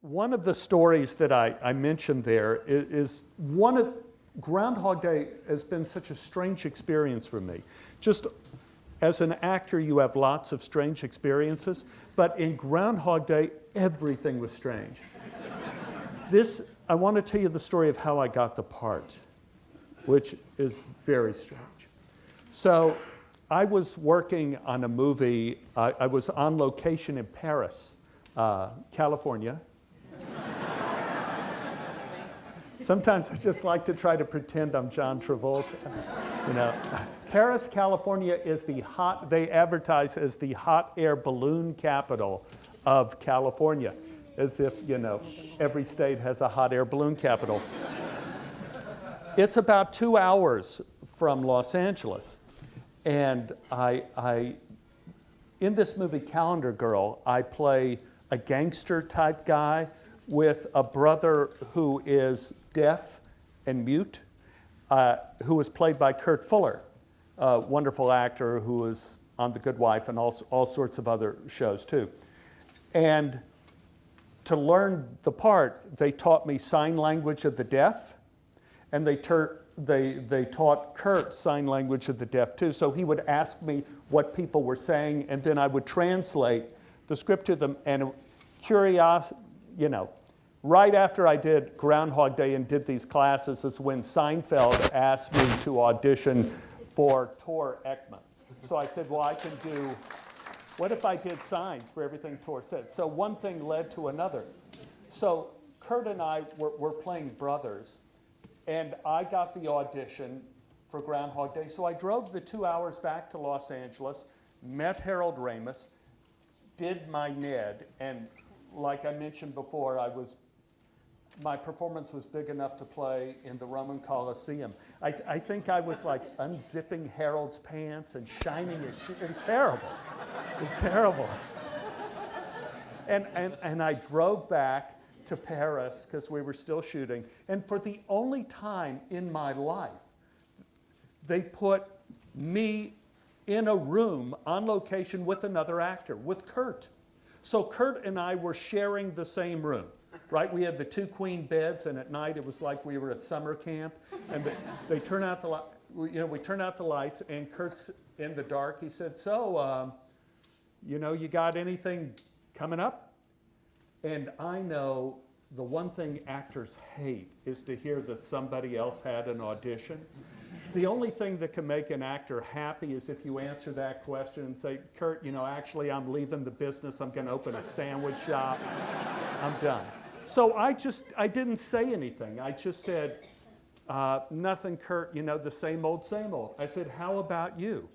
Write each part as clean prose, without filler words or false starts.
one of the stories that I mentioned there is one of Groundhog Day has been such a strange experience for me. Just as an actor, you have lots of strange experiences, but in Groundhog Day, everything was strange. I want to tell you the story of how I got the part, which is very strange. So I was working on a movie. I was on location in Paris, California. Sometimes I just like to try to pretend I'm John Travolta. You know, Paris, California is they advertise as the hot air balloon capital of California, as if, every state has a hot air balloon capital. It's about 2 hours from Los Angeles. And in this movie, Calendar Girl, I play a gangster type guy with a brother who is deaf and mute, who was played by Kurt Fuller, a wonderful actor who was on The Good Wife and all sorts of other shows too. And to learn the part, they taught me sign language of the deaf, and they taught Kurt sign language of the deaf too. So he would ask me what people were saying, and then I would translate the script to them. And curiosity, right after I did Groundhog Day and did these classes is when Seinfeld asked me to audition for Tor Ekman. So I said, well, what if I did signs for everything Tor said? So one thing led to another. So Kurt and I were playing brothers, and I got the audition for Groundhog Day. So I drove the 2 hours back to Los Angeles, met Harold Ramis, did my Ned, and like I mentioned before, my performance was big enough to play in the Roman Colosseum. I think I was like unzipping Harold's pants and shining his shoes. It was terrible. It was terrible. And I drove back to Paris because we were still shooting. And for the only time in my life, they put me in a room on location with another actor, with Kurt. So Kurt and I were sharing the same room, right? We had the 2 queen beds, and at night it was like we were at summer camp. And they turn out the we turn out the lights, and Kurt's in the dark. He said, "So, you got anything coming up?" And I know the one thing actors hate is to hear that somebody else had an audition. The only thing that can make an actor happy is if you answer that question and say, "Kurt, actually I'm leaving the business. I'm going to open a sandwich shop. I'm done." So I didn't say anything. I just said, "Nothing, Kurt, the same old, same old." I said, "How about you?"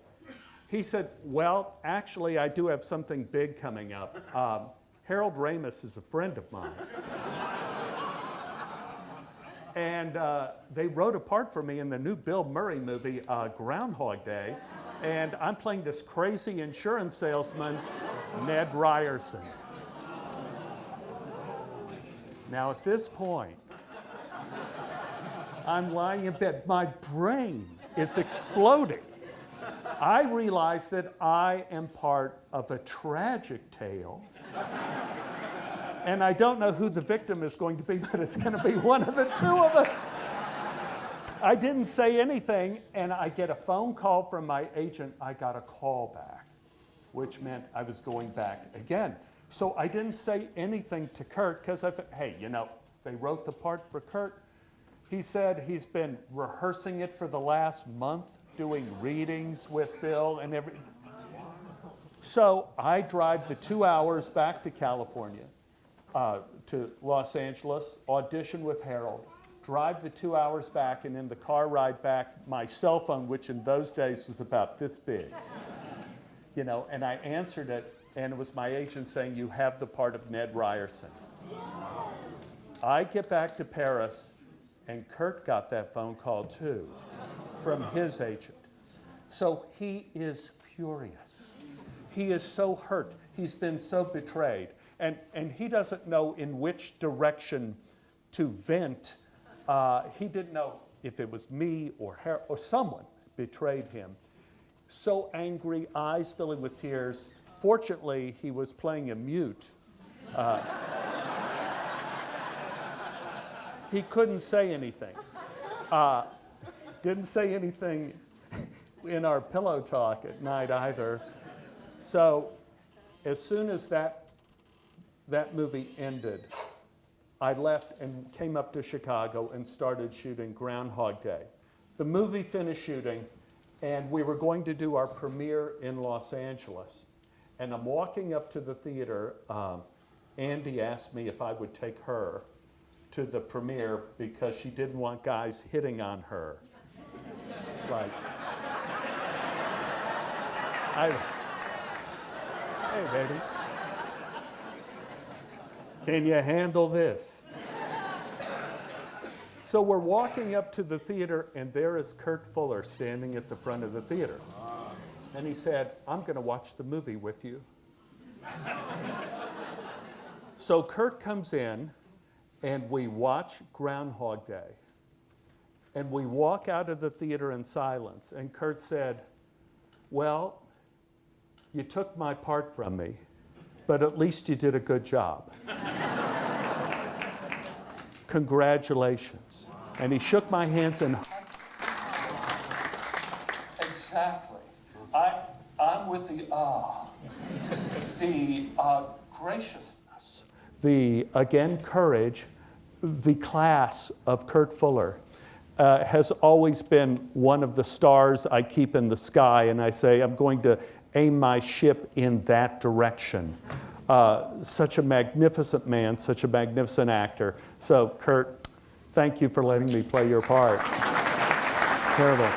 He said, "Well, actually I do have something big coming up. Harold Ramis is a friend of mine." And they wrote a part for me in the new Bill Murray movie, Groundhog Day. And I'm playing this crazy insurance salesman, Ned Ryerson. Now at this point, I'm lying in bed. My brain is exploding. I realize that I am part of a tragic tale. And I don't know who the victim is going to be, but it's going to be one of the two of us. I didn't say anything, and I get a phone call from my agent. I got a call back, which meant I was going back again. So I didn't say anything to Kurt because I thought, hey, they wrote the part for Kurt. He said he's been rehearsing it for the last month, doing readings with Bill and everything. So I drive the 2 hours back to California. To Los Angeles, audition with Harold, drive the 2 hours back, and in the car ride back, my cell phone, which in those days was about this big, and I answered it, and it was my agent saying, "You have the part of Ned Ryerson." I get back to Paris, and Kurt got that phone call too, from his agent. So he is furious. He is so hurt. He's been so betrayed. And he doesn't know in which direction to vent. He didn't know if it was me or someone betrayed him. So angry, eyes filling with tears. Fortunately, he was playing a mute. he couldn't say anything. Didn't say anything in our pillow talk at night either. So as soon as that movie ended, I left and came up to Chicago and started shooting Groundhog Day. The movie finished shooting, and we were going to do our premiere in Los Angeles. And I'm walking up to the theater. Andy asked me if I would take her to the premiere because she didn't want guys hitting on her. Like, hey, baby, can you handle this? So we're walking up to the theater, and there is Kurt Fuller standing at the front of the theater. And he said, I'm going to watch the movie with you. So Kurt comes in, and we watch Groundhog Day. And we walk out of the theater in silence. And Kurt said, well, you took my part from me, but at least you did a good job. Congratulations. And he shook my hands and exactly. I'm with the graciousness, the, again, courage, the class of Kurt Fuller has always been one of the stars I keep in the sky, and I say, I'm going to aim my ship in that direction. Such a magnificent man, such a magnificent actor. So, Kurt, thank you for letting me play your part. Terrible.